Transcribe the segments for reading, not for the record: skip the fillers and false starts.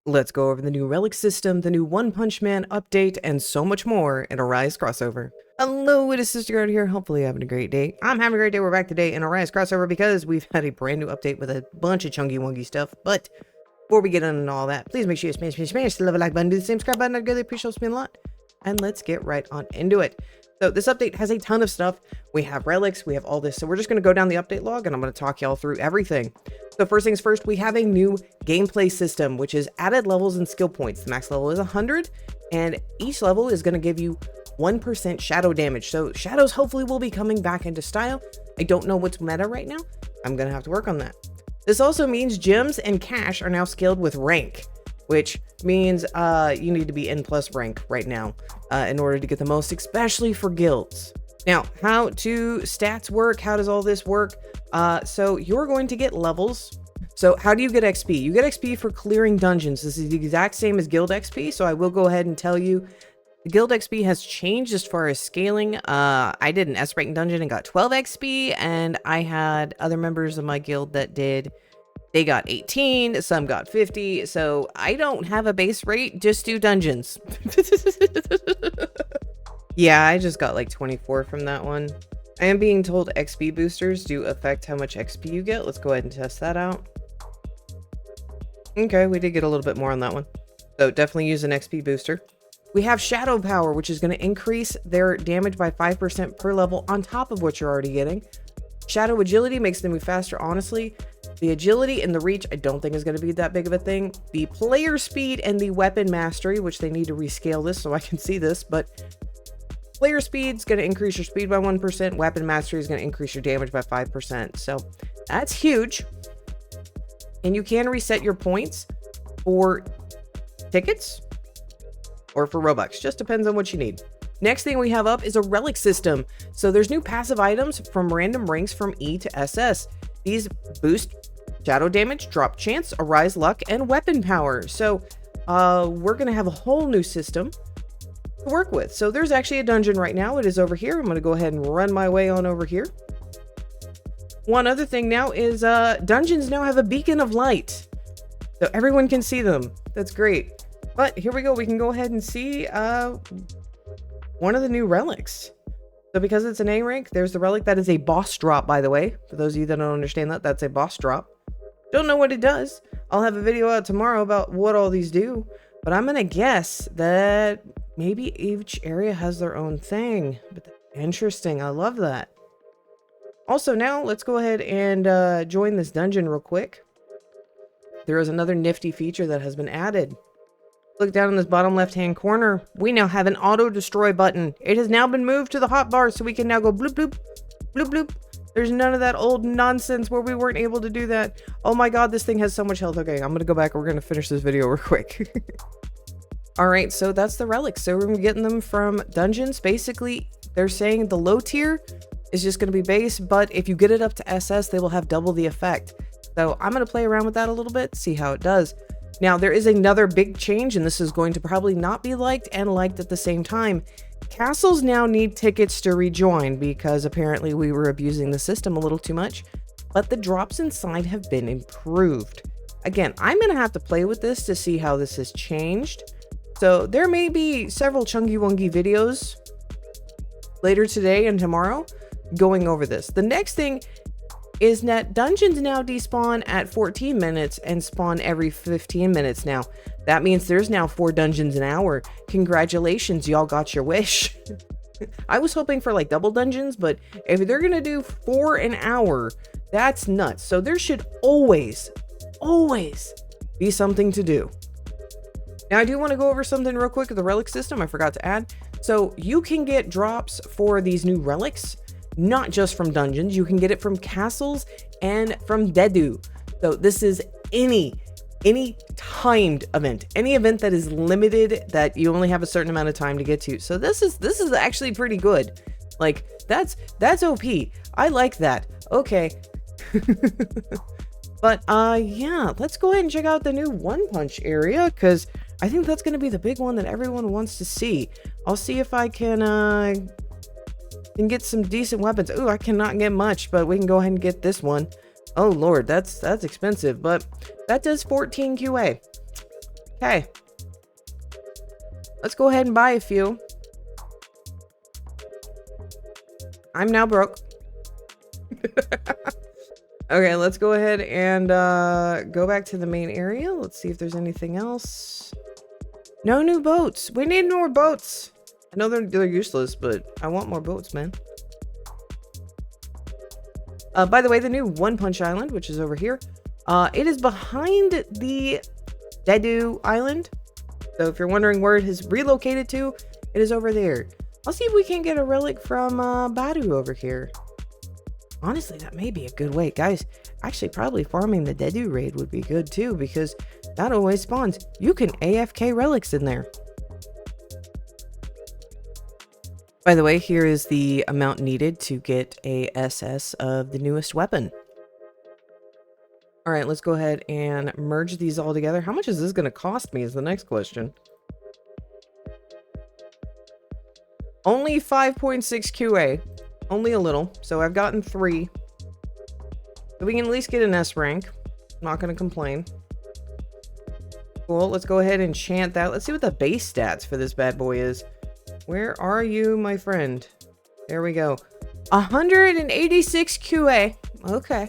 Let's go over the new Relic system, the new One Punch Man update, and so much more in a Rise crossover. Hello, it is sisterguard here. Hopefully you're having a great day. I'm having a great day. We're back today in a Rise crossover because we've had a brand new update with a bunch of chunky wonky stuff. But before we get into all that, please make sure you smash the level like button, do the same subscribe button. I'd really appreciate it a lot. And let's get right on into it. So this update has a ton of stuff. We have relics, we have all this. So we're just going to go down the update log and I'm going to talk y'all through everything. So first things first, we have a new gameplay system, which is added levels and skill points. The max level is 100 and each level is going to give you 1% shadow damage. So shadows hopefully will be coming back into style. I don't know what's meta right now. I'm going to have to work on that. This also means gems and cash are now scaled with rank, which means you need to be N+ rank right now in order to get the most, especially for guilds. Now, how do stats work? How does all this work? So you're going to get levels. So how do you get XP? You get XP for clearing dungeons. This is the exact same as guild XP. So I will go ahead and tell you the guild XP has changed as far as scaling. I did an S rank dungeon and got 12 XP, and I had other members of my guild that did. They got 18, some got 50, so I don't have a base rate, just do dungeons. Yeah, I just got like 24 from that one. I am being told XP boosters do affect how much XP you get. Let's go ahead and test that out. Okay, we did get a little bit more on that one. So definitely use an XP booster. We have Shadow Power, which is going to increase their damage by 5% per level on top of what you're already getting. Shadow Agility makes them move faster, honestly. The agility and the reach, I don't think is going to be that big of a thing. The player speed and the weapon mastery, which they need to rescale this so I can see this, but player speed is going to increase your speed by 1%. Weapon mastery is going to increase your damage by 5%. So that's huge. And you can reset your points for tickets or for Robux. Just depends on what you need. Next thing we have up is a relic system. So there's new passive items from random ranks from E to SS. These boost shadow damage, drop chance, arise luck, and weapon power. So we're going to have a whole new system to work with. So there's actually a dungeon right now. It is over here. I'm going to go ahead and run my way on over here. One other thing now is dungeons now have a beacon of light. So everyone can see them. That's great. But here we go. We can go ahead and see one of the new relics. So because it's an A rank, there's the relic. That is a boss drop, by the way. For those of you that don't understand that, that's a boss drop. Don't know what it does. I'll have a video out tomorrow about what all these do. But I'm going to guess that maybe each area has their own thing. But interesting. I love that. Also, now let's go ahead and join this dungeon real quick. There is another nifty feature that has been added. Look down in this bottom left-hand corner. We now have an auto-destroy button. It has now been moved to the hotbar, so we can now go bloop, bloop, bloop, bloop. There's none of that old nonsense where we weren't able to do that. Oh my god, this thing has so much health. Okay, I'm going to go back. We're going to finish this video real quick. Alright, so that's the relics. So we're getting them from dungeons. Basically, they're saying the low tier is just going to be base, but if you get it up to SS, they will have double the effect. So I'm going to play around with that a little bit, see how it does. Now, there is another big change, and this is going to probably not be liked and liked at the same time. Castles now need tickets to rejoin because apparently we were abusing the system a little too much, but the drops inside have been improved. Again, I'm going to have to play with this to see how this has changed. So there may be several chunky wonky videos later today and tomorrow going over this. The next thing is that dungeons now despawn at 14 minutes and spawn every 15 minutes now. That means there's now 4 dungeons an hour. Congratulations, y'all got your wish. I was hoping for like double dungeons, but if they're gonna do 4 an hour, that's nuts. So there should always be something to do. Now I do want to go over something real quick with the relic system I forgot to add. So you can get drops for these new relics, not just from dungeons. You can get it from castles and from Dedu. So this is any timed event, any event that is limited, that you only have a certain amount of time to get to. So this is actually pretty good. Like that's OP. I like that. Okay. But yeah, let's go ahead and check out the new One Punch area, because I think that's going to be the big one that everyone wants to see. I'll see if I can get some decent weapons. Ooh, I cannot get much, but we can go ahead and get this one. Oh lord, that's expensive, but that does 14 QA. Okay. Let's go ahead and buy a few. I'm now broke. Okay, let's go ahead and go back to the main area. Let's see if there's anything else. No new boats. We need more boats. I know they're useless, but I want more boats, man. By the way, the new One Punch Island, which is over here, it is behind the Dedu Island. So if you're wondering where it has relocated to, it is over there. I'll see if we can get a relic from Badu over here. Honestly, that may be a good way. Guys, actually probably farming the Dedu raid would be good too, because that always spawns. You can AFK relics in there. By the way, here is the amount needed to get a SS of the newest weapon. All right, let's go ahead and merge these all together. How much is this going to cost me is the next question. Only 5.6 QA. Only a little. So I've gotten 3. So we can at least get an S rank. I'm not going to complain. Cool. Let's go ahead and enchant that. Let's see what the base stats for this bad boy is. Where are you, my friend? There we go. 186 QA. Okay.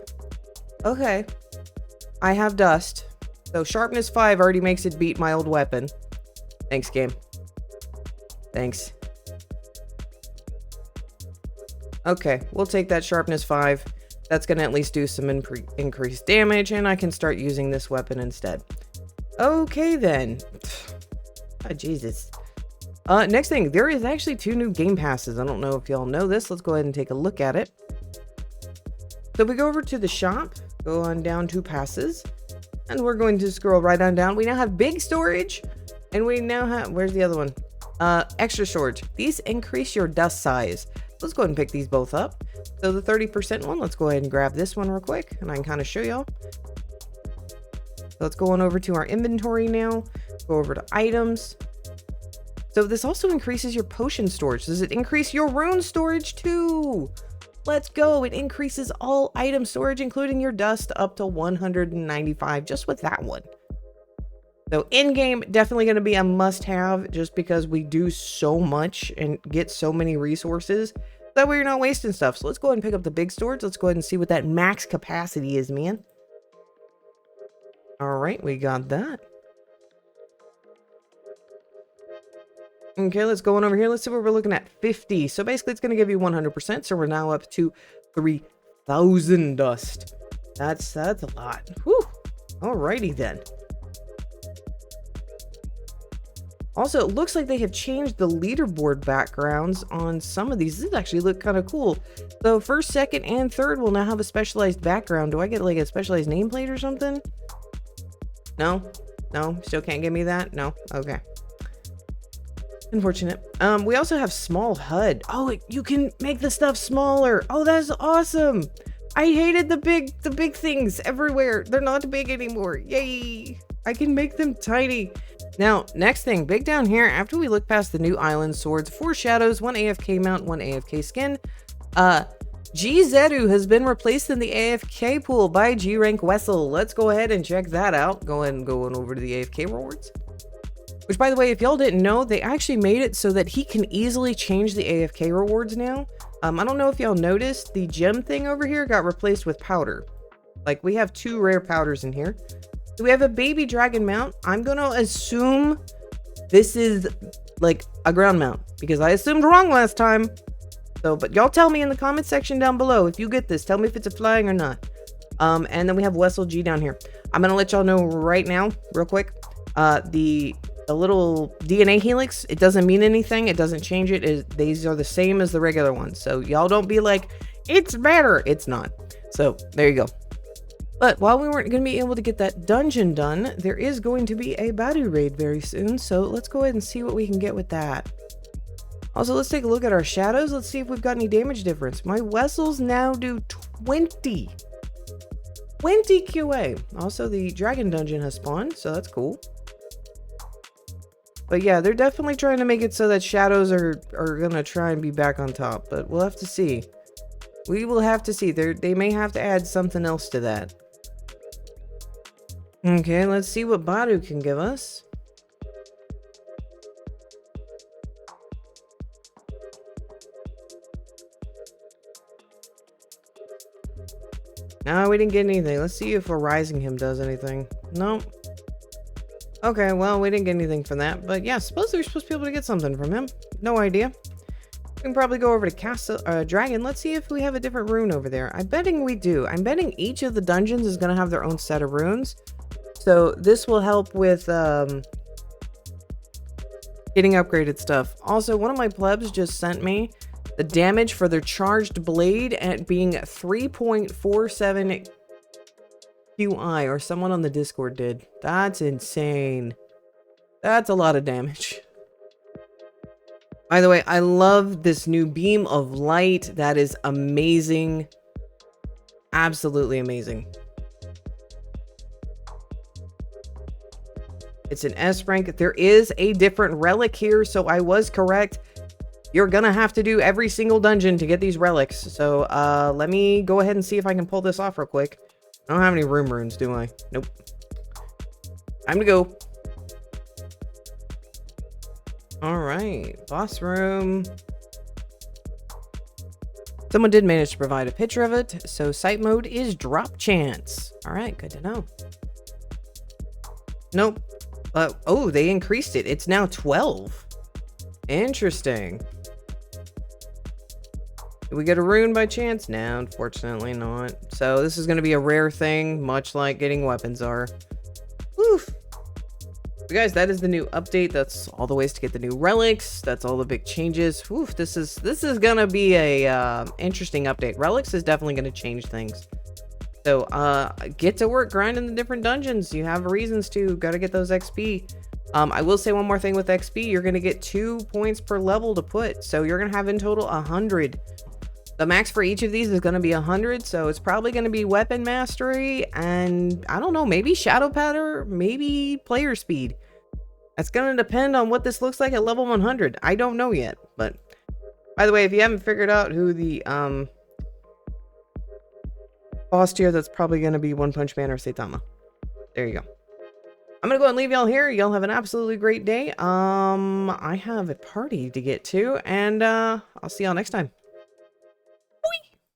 Okay. I have dust. So sharpness 5 already makes it beat my old weapon. Thanks, game. Thanks. Okay, we'll take that sharpness 5. That's going to at least do some increased damage, and I can start using this weapon instead. Okay, then. Oh, Jesus. Next thing, there is actually 2 new game passes. I don't know if y'all know this. Let's go ahead and take a look at it. So we go over to the shop, go on down to passes, and we're going to scroll right on down. We now have big storage, and we now have, where's the other one? Extra storage. These increase your dust size. Let's go ahead and pick these both up. So the 30% one, let's go ahead and grab this one real quick, and I can kind of show y'all. So let's go on over to our inventory now. Go over to items. So this also increases your potion storage. Does it increase your rune storage too? Let's go. It increases all item storage, including your dust, up to 195 just with that one. So in-game, definitely going to be a must-have just because we do so much and get so many resources. That way you're not wasting stuff. So let's go ahead and pick up the big storage. Let's go ahead and see what that max capacity is, man. All right, we got that. Okay, let's go on over here. Let's see what we're looking at. 50. So basically it's going to give you 100%. So we're now up to 3,000 dust. That's a lot. Whew. Alrighty then. Also, it looks like they have changed the leaderboard backgrounds on some of these. These actually look kind of cool. So first, second, and third will now have a specialized background. Do I get like a specialized nameplate or something? No? No? Still can't give me that? No? Okay. Unfortunate. We also have small HUD. Oh, you can make the stuff smaller. Oh, that's awesome. I hated the big things everywhere. They're not big anymore. Yay. I can make them tiny. Now, next thing, big down here, after we look past the new island swords, 4 shadows, 1 AFK mount, 1 AFK skin, G-Zeru has been replaced in the AFK pool by G-Rank Wessel. Let's go ahead and check that out. Going over to the AFK rewards. Which, by the way, if y'all didn't know, they actually made it so that he can easily change the AFK rewards now. I don't know if y'all noticed, the gem thing over here got replaced with powder. Like, we have 2 rare powders in here. So we have a baby dragon mount. I'm going to assume this is like a ground mount because I assumed wrong last time. So, but y'all tell me in the comment section down below if you get this. Tell me if it's a flying or not. And then we have Wessel G down here. I'm going to let y'all know right now, real quick. The little DNA helix, it doesn't mean anything. It doesn't change it. These are the same as the regular ones. So y'all don't be like, it's better. It's not. So there you go. But while we weren't going to be able to get that dungeon done, there is going to be a Badu raid very soon. So let's go ahead and see what we can get with that. Also, let's take a look at our shadows. Let's see if we've got any damage difference. My Wessels now do 20 QA. Also, the dragon dungeon has spawned, so that's cool. But yeah, they're definitely trying to make it so that shadows are going to try and be back on top. But we'll have to see. We will have to see. They may have to add something else to that. Okay, let's see what Badu can give us. No, we didn't get anything. Let's see if rising him does anything. Nope. Okay, well, we didn't get anything from that. But yeah, supposedly we're supposed to be able to get something from him. No idea. We can probably go over to Castle Dragon. Let's see if we have a different rune over there. I'm betting we do. I'm betting each of the dungeons is going to have their own set of runes. So this will help with getting upgraded stuff. Also, one of my plebs just sent me the damage for their charged blade at being 3.47 QI, or someone on the Discord did. That's insane. That's a lot of damage. By the way, I love this new beam of light. That is amazing. Absolutely amazing. It's an S rank. There is a different relic here, so I was correct. You're gonna have to do every single dungeon to get these relics. So let me go ahead and see if I can pull this off real quick. I don't have any room runes, do I? Nope. Time to go. All right, boss room. Someone did manage to provide a picture of it, so site mode is drop chance. All right, good to know. Nope. Oh, they increased it. It's now 12. Interesting. Did we get a rune by chance? No, unfortunately not. So this is going to be a rare thing, much like getting weapons are. Woof. So guys, that is the new update. That's all the ways to get the new relics. That's all the big changes. Woof, this is gonna be a interesting update. Relics is definitely gonna change things. So get to work grinding the different dungeons. You have reasons to. Gotta get those XP. I will say one more thing with XP. You're gonna get 2 points per level to put. So you're gonna have in total 100. The max for each of these is going to be 100, so it's probably going to be weapon mastery, and I don't know, maybe shadow powder, maybe player speed. That's going to depend on what this looks like at level 100. I don't know yet, but by the way, if you haven't figured out who the boss tier, that's probably going to be One Punch Man or Saitama. There you go. I'm going to go and leave y'all here. Y'all have an absolutely great day. I have a party to get to, and I'll see y'all next time.